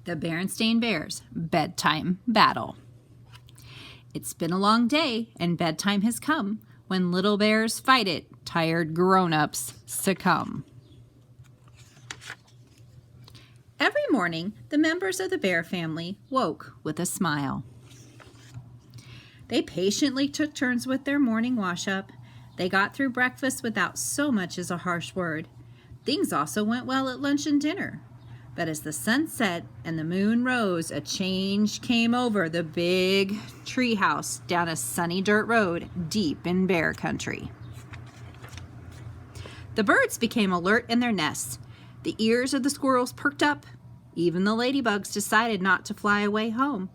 The Berenstain Bears Bedtime Battle. It's been a long day, and bedtime has come. When little bears fight it, tired grown-ups succumb. Every morning, the members of the bear family woke with a smile. They patiently took turns with their morning wash-up. They got through breakfast without so much as a harsh word. Things also went well at lunch and dinner. But as the sun set and the moon rose, a change came over the big tree house down a sunny dirt road deep in bear country. The birds became alert in their nests. The ears of the squirrels perked up. Even the ladybugs decided not to fly away home.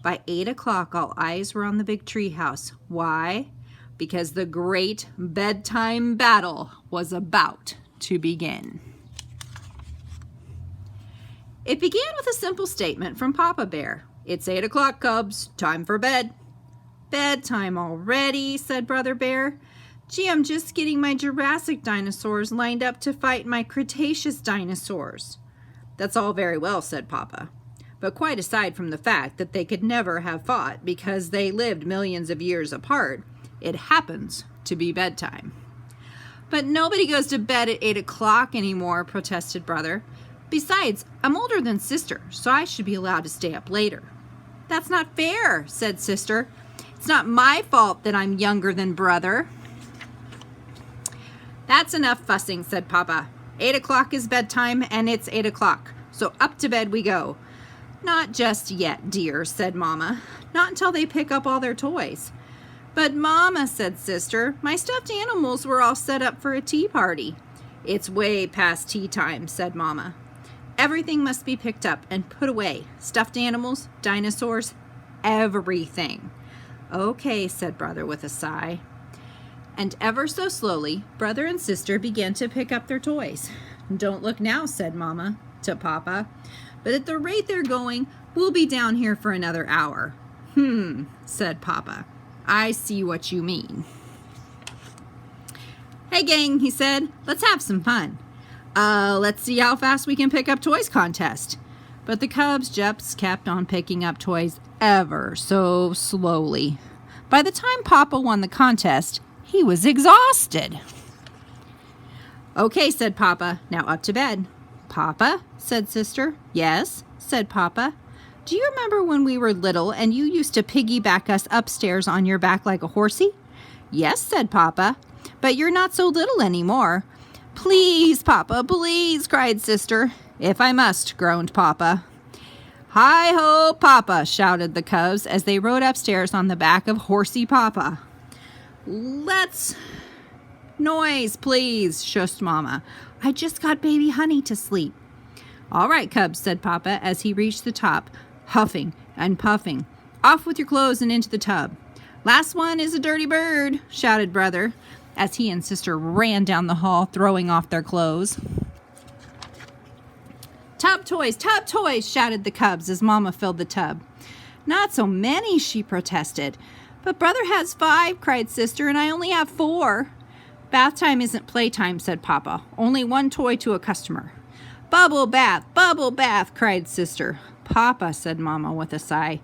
By 8 o'clock, all eyes were on the big tree house. Why? Because the great bedtime battle was about to begin. It began with a simple statement from Papa Bear. "It's 8 o'clock, cubs. Time for bed." "Bedtime already," said Brother Bear. "Gee, I'm just getting my Jurassic dinosaurs lined up to fight my Cretaceous dinosaurs." "That's all very well," said Papa. "But quite aside from the fact that they could never have fought because they lived millions of years apart, it happens to be bedtime." "But nobody goes to bed at 8 o'clock anymore," protested Brother. "Besides, I'm older than Sister, so I should be allowed to stay up later." "That's not fair," said Sister. "It's not my fault that I'm younger than Brother." "That's enough fussing," said Papa. 8 o'clock is bedtime, and it's 8 o'clock, so up to bed we go." "Not just yet, dear," said Mama. "Not until they pick up all their toys." "But Mama," said Sister, "my stuffed animals were all set up for a tea party." "It's way past tea time," said Mama. "Everything must be picked up and put away. Stuffed animals, dinosaurs, everything." "Okay," said Brother with a sigh. And ever so slowly, Brother and Sister began to pick up their toys. "Don't look now," said Mama to Papa. "But at the rate they're going, we'll be down here for another hour." Said Papa. "I see what you mean." "Hey gang," he said, "let's have some fun. Let's see how fast we can pick up toys contest." But the cubs just kept on picking up toys ever so slowly. By the time Papa won the contest, he was exhausted. "Okay," said Papa, "now up to bed." "Papa," said Sister. "Yes," said Papa. "Do you remember when we were little and you used to piggyback us upstairs on your back like a horsey?" "Yes," said Papa, "but you're not so little anymore." "Please, Papa, please," cried Sister. "If I must," groaned Papa. "Hi-ho, Papa," shouted the cubs as they rode upstairs on the back of Horsey Papa. "Let's noise, please," shushed Mama. "I just got baby Honey to sleep." "All right, cubs," said Papa as he reached the top, huffing and puffing. "Off with your clothes and into the tub." "Last one is a dirty bird," shouted Brother as he and Sister ran down the hall, throwing off their clothes. Tub toys, shouted the cubs as Mama filled the tub. "Not so many," she protested. "But Brother has 5, cried Sister, "and I only have 4. "Bath time isn't playtime," said Papa. "Only 1 toy to a customer." Bubble bath, cried Sister. "Papa," said Mama with a sigh,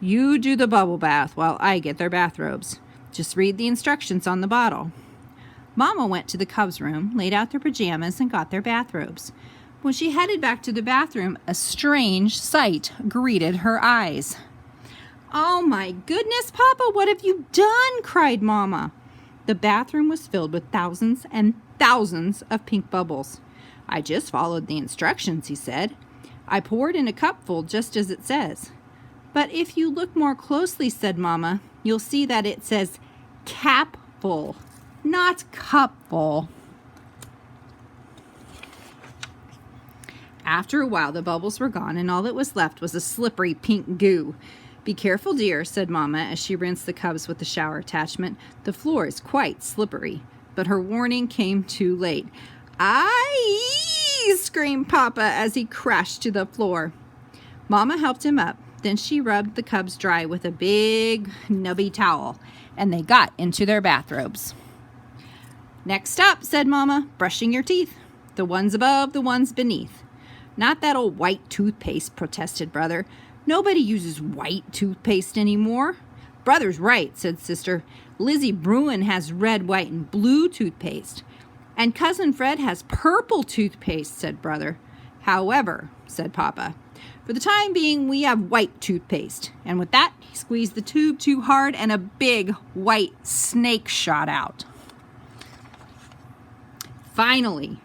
"you do the bubble bath while I get their bathrobes. Just read the instructions on the bottle." Mama went to the cubs' room, laid out their pajamas, and got their bathrobes. When she headed back to the bathroom, a strange sight greeted her eyes. "Oh my goodness, Papa, what have you done?" cried Mama. The bathroom was filled with thousands and thousands of pink bubbles. "I just followed the instructions," he said. "I poured in a cupful just as it says." "But if you look more closely," said Mama, "you'll see that it says capful, not cupful." After a while, the bubbles were gone, and all that was left was a slippery pink goo. "Be careful, dear," said Mama as she rinsed the cubs with the shower attachment. "The floor is quite slippery." But her warning came too late. "Aye!" screamed Papa as he crashed to the floor. Mama helped him up. Then she rubbed the cubs dry with a big, nubby towel, and they got into their bathrobes. "Next up," said Mama, "brushing your teeth. The ones above, the ones beneath." Not that old white toothpaste, protested Brother. Nobody uses white toothpaste anymore. Brother's right, said Sister. Lizzie Bruin has red, white, and blue toothpaste. And Cousin Fred has purple toothpaste, said Brother. However, said Papa, for the time being, we have white toothpaste. And with that, he squeezed the tube too hard and a big white snake shot out. Finally,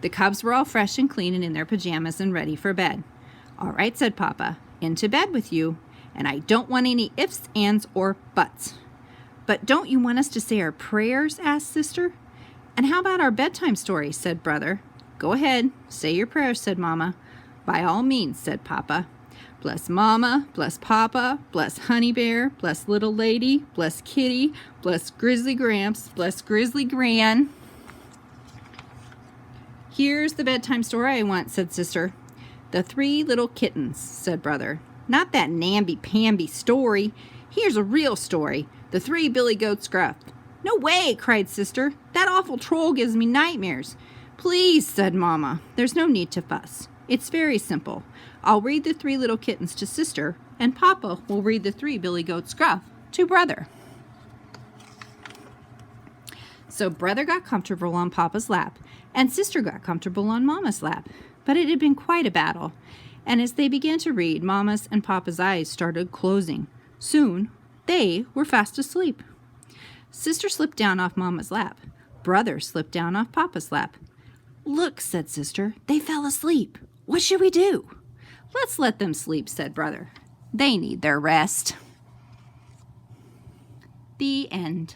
the cubs were all fresh and clean and in their pajamas and ready for bed. All right, said Papa, into bed with you. And I don't want any ifs, ands, or buts. But don't you want us to say our prayers? Asked Sister. And how about our bedtime story? Said Brother. Go ahead, say your prayers, said Mama. By all means, said Papa. Bless Mama, bless Papa, bless Honey Bear, bless Little Lady, bless Kitty, bless Grizzly Gramps, bless Grizzly Gran. Here's the bedtime story I want, said Sister. The 3 Little Kittens, said Brother. Not that namby-pamby story. Here's a real story. The 3 Billy Goats Gruff. No way, cried Sister. That awful troll gives me nightmares. Please, said Mama. There's no need to fuss. It's very simple. I'll read the 3 Little Kittens to Sister, and Papa will read the 3 Billy Goats Gruff to Brother. So Brother got comfortable on Papa's lap, and Sister got comfortable on Mama's lap. But it had been quite a battle. And as they began to read, Mama's and Papa's eyes started closing. Soon, they were fast asleep. Sister slipped down off Mama's lap. Brother slipped down off Papa's lap. Look, said Sister, they fell asleep. What should we do? Let's let them sleep, said Brother. They need their rest. The end.